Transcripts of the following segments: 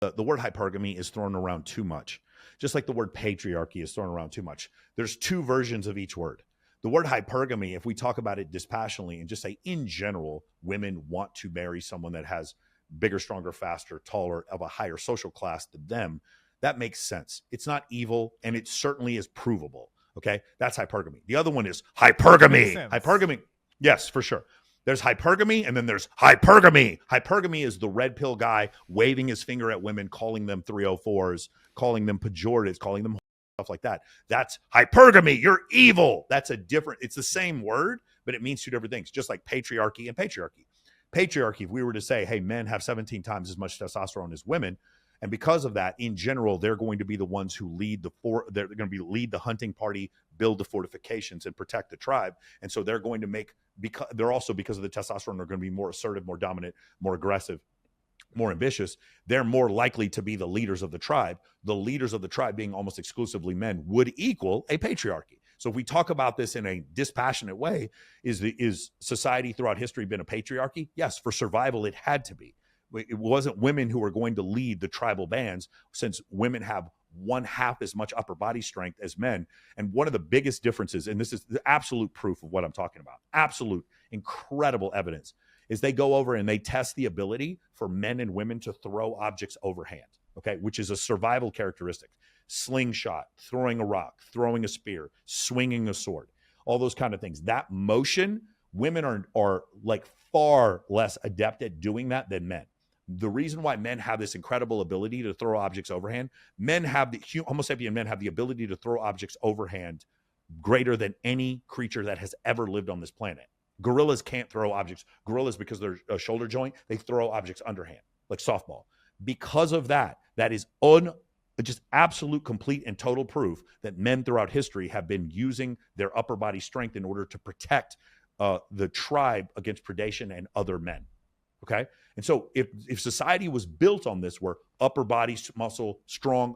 the word hypergamy is thrown around too much, just like the word patriarchy is thrown around too much. There's two versions of each word. The word hypergamy, if we talk about it dispassionately and just say in general, women want to marry someone that has bigger, stronger, faster, taller, of a higher social class than them, that makes sense. It's not evil, and it certainly is provable. Okay, that's hypergamy. The other one is hypergamy. Hypergamy, yes, for sure. There's hypergamy, and then there's hypergamy. Hypergamy is the red pill guy waving his finger at women, calling them 304s, calling them pejoratives, calling them stuff like that. That's hypergamy. You're evil. That's a different, it's the same word, but it means two different things, just like patriarchy and patriarchy. Patriarchy, if we were to say, hey, men have 17 times as much testosterone as women, and because of that, in general, they're going to be the ones who lead they're going to lead the hunting party, build the fortifications, and protect the tribe. And so they're going to make, because they're also, because of the testosterone, they're going to be more assertive, more dominant, more aggressive, more ambitious. They're more likely to be the leaders of the tribe. The leaders of the tribe being almost exclusively men would equal a patriarchy. So if we talk about this in a dispassionate way, is society throughout history been a patriarchy? Yes, for survival, it had to be. It wasn't women who were going to lead the tribal bands, since women have 1/2 as much upper body strength as men. And one of the biggest differences, and this is the absolute proof of what I'm talking about, absolute incredible evidence, is they go over and they test the ability for men and women to throw objects overhand, okay, which is a survival characteristic. Slingshot, throwing a rock, throwing a spear, swinging a sword, all those kind of things. That motion, women are like far less adept at doing that than men. The reason why men have this incredible ability to throw objects overhand, Homo sapien men have the ability to throw objects overhand greater than any creature that has ever lived on this planet. Gorillas can't throw objects. Gorillas, because they're a shoulder joint, they throw objects underhand, like softball. Because of that, that is just absolute, complete, and total proof that men throughout history have been using their upper body strength in order to protect the tribe against predation and other men. Okay. And so if society was built on this, where upper body muscle, strong,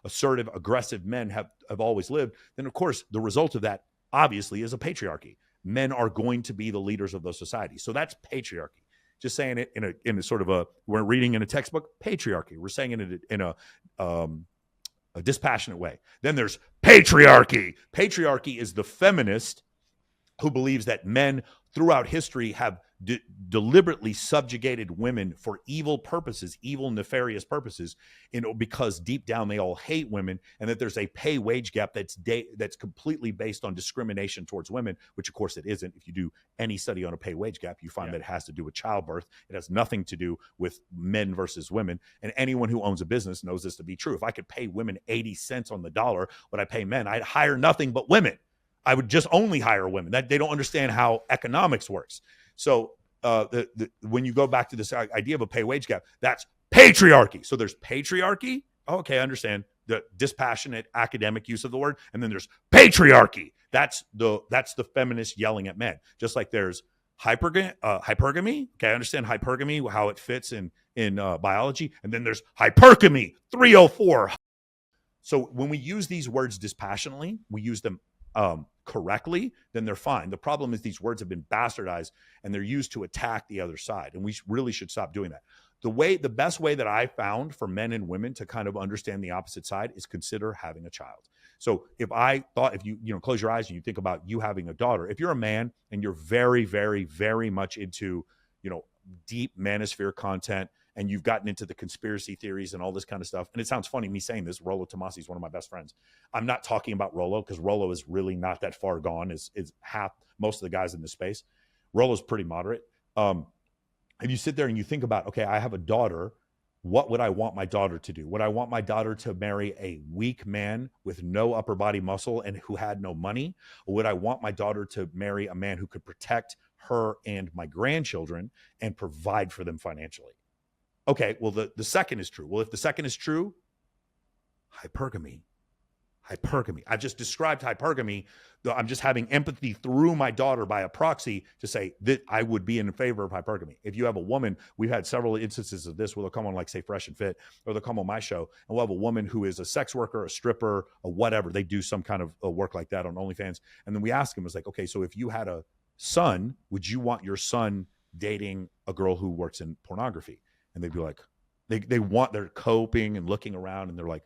assertive, aggressive men have always lived, then of course the result of that obviously is a patriarchy. Men are going to be the leaders of those societies. So that's patriarchy. Just saying it in a sort of we're reading in a textbook, patriarchy. We're saying it in a dispassionate way. Then there's patriarchy. Patriarchy is the feminist who believes that men throughout history have deliberately subjugated women for evil purposes, evil, nefarious purposes, because deep down they all hate women, and that there's a pay wage gap that's completely based on discrimination towards women, which of course it isn't. If you do any study on a pay wage gap, you find that it has to do with childbirth. It has nothing to do with men versus women. And anyone who owns a business knows this to be true. If I could pay women 80 cents on the dollar, what I pay men, I'd hire nothing but women. I would just only hire women. That they don't understand how economics works. So when you go back to this idea of a pay wage gap, that's patriarchy. So there's patriarchy. Okay, I understand the dispassionate academic use of the word, and then there's patriarchy. That's the feminist yelling at men. Just like there's hypergamy. Okay, I understand hypergamy, how it fits in biology, and then there's hypergamy 304. So when we use these words dispassionately, we use them correctly, then they're fine. The problem is these words have been bastardized and they're used to attack the other side. And we really should stop doing that. The best way that I found for men and women to kind of understand the opposite side is consider having a child. So if you close your eyes and you think about you having a daughter, if you're a man and you're very, very, very much into, deep manosphere content, and you've gotten into the conspiracy theories and all this kind of stuff. And it sounds funny me saying this. Rollo Tomasi is one of my best friends. I'm not talking about Rollo because Rollo is really not that far gone. Is half most of the guys in this space. Rollo's pretty moderate. And you sit there and you think about, okay, I have a daughter. What would I want my daughter to do? Would I want my daughter to marry a weak man with no upper body muscle and who had no money? Or would I want my daughter to marry a man who could protect her and my grandchildren and provide for them financially? Okay, well, the second is true. Well, if the second is true, hypergamy. I've just described hypergamy. I'm just having empathy through my daughter by a proxy to say that I would be in favor of hypergamy. If you have a woman, we've had several instances of this where they'll come on, like, say, Fresh and Fit, or they'll come on my show, and we'll have a woman who is a sex worker, a stripper, or whatever. They do some kind of work like that on OnlyFans. And then we ask them, it's like, okay, so if you had a son, would you want your son dating a girl who works in pornography? And they'd be like, They're coping and looking around and they're like,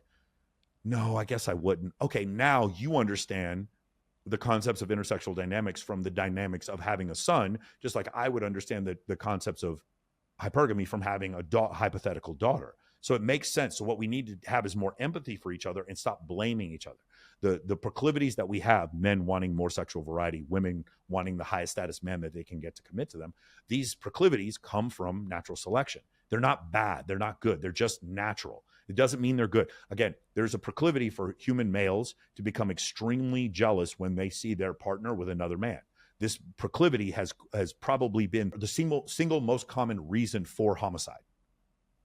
no, I guess I wouldn't. Okay, now you understand the concepts of intersexual dynamics from the dynamics of having a son, just like I would understand the concepts of hypergamy from having a hypothetical daughter. So it makes sense. So what we need to have is more empathy for each other and stop blaming each other. The proclivities that we have, men wanting more sexual variety, women wanting the highest status men that they can get to commit to them, these proclivities come from natural selection. They're not bad. They're not good. They're just natural. It doesn't mean they're good. Again, there's a proclivity for human males to become extremely jealous when they see their partner with another man. This proclivity has probably been the single most common reason for homicide.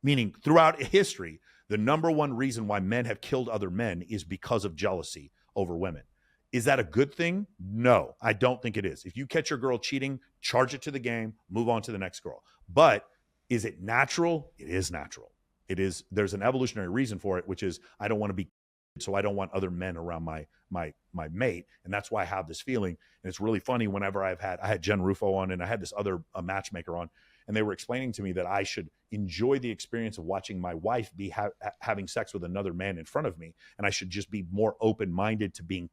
Meaning throughout history, the number one reason why men have killed other men is because of jealousy over women. Is that a good thing? No, I don't think it is. If you catch your girl cheating, charge it to the game, move on to the next girl. But is it natural? It is natural. It is. There's an evolutionary reason for it, which is I don't want to be, so I don't want other men around my mate, and that's why I have this feeling. And it's really funny. Whenever I had Jen Rufo on, and I had this other matchmaker on, and they were explaining to me that I should enjoy the experience of watching my wife be having sex with another man in front of me, and I should just be more open-minded to being.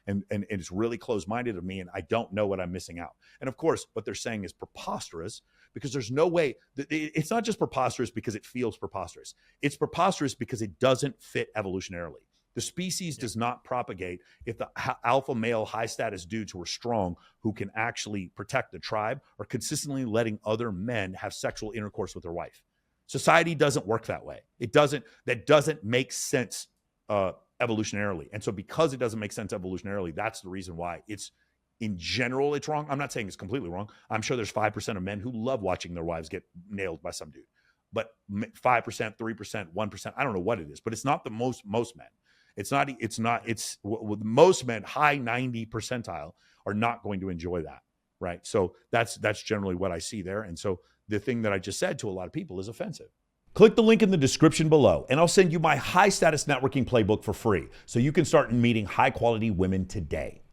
And it's really closed-minded of me, and I don't know what I'm missing out. And of course, what they're saying is preposterous, because there's no way. It's not just preposterous because it feels preposterous. It's preposterous because it doesn't fit evolutionarily. The species does not propagate if the alpha male high status dudes who are strong, who can actually protect the tribe, are consistently letting other men have sexual intercourse with their wife. Society doesn't work that way. That doesn't make sense evolutionarily. And so because it doesn't make sense evolutionarily, that's the reason why in general, it's wrong. I'm not saying it's completely wrong. I'm sure there's 5% of men who love watching their wives get nailed by some dude, but 5%, 3%, 1%, I don't know what it is, but it's not the most men. It's with most men, high 90 percentile are not going to enjoy that. Right. So that's generally what I see there. And so the thing that I just said to a lot of people is offensive. Click the link in the description below, and I'll send you my high status networking playbook for free so you can start meeting high quality women today.